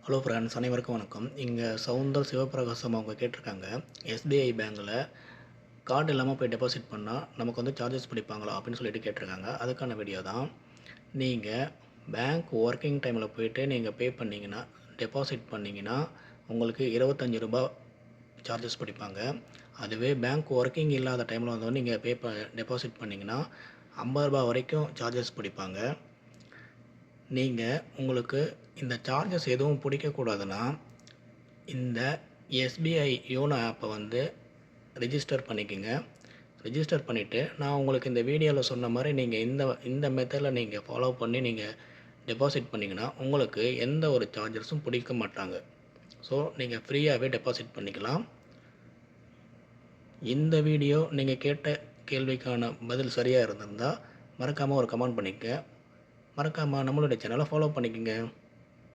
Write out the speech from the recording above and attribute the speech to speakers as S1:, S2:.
S1: Hello friends, அனைவருக்கும் வணக்கம். இங்கே சவுந்தர் சிவபிரகாசம் அவங்க கேட்டிருக்காங்க, எஸ்பிஐ பேங்க்கில் கார்டு இல்லாமல் போய் டெபாசிட் பண்ணால் நமக்கு வந்து சார்ஜஸ் பிடிப்பாங்களா அப்படின்னு சொல்லிட்டு கேட்டிருக்காங்க. அதுக்கான வீடியோ தான். நீங்கள் பேங்க் ஒர்க்கிங் டைமில் போயிட்டு நீங்கள் பே பண்ணிங்கன்னா, டெபாசிட் பண்ணிங்கன்னா உங்களுக்கு ரூ. 25 சார்ஜஸ் பிடிப்பாங்க. அதுவே பேங்க் ஒர்க்கிங் இல்லாத டைமில் வந்து நீங்கள் டெபாசிட் பண்ணிங்கன்னா ரூ. 50 வரைக்கும் சார்ஜஸ் பிடிப்பாங்க. நீங்கள் உங்களுக்கு இந்த சார்ஜஸ் எதுவும் பிடிக்கக்கூடாதுன்னா, இந்த எஸ்பிஐ யோனோ ஆப்பை வந்து ரிஜிஸ்டர் பண்ணிக்கோங்க. ரிஜிஸ்டர் பண்ணிவிட்டு நான் உங்களுக்கு இந்த வீடியோவில் சொன்ன மாதிரி நீங்கள் இந்த மெத்தடில் நீங்கள் ஃபாலோ பண்ணி நீங்கள் டெபாசிட் பண்ணிங்கன்னா உங்களுக்கு எந்த ஒரு சார்ஜஸும் பிடிக்க மாட்டாங்க. ஸோ நீங்கள் ஃப்ரீயாகவே டெபாசிட் பண்ணிக்கலாம். இந்த வீடியோ நீங்கள் கேட்ட கேள்விக்கான பதில் சரியாக இருந்திருந்தால் மறக்காமல் ஒரு கமெண்ட் பண்ணிக்க. மறக்காமல் நம்மளுடைய சேனலை ஃபாலோ பண்ணிக்கோங்க.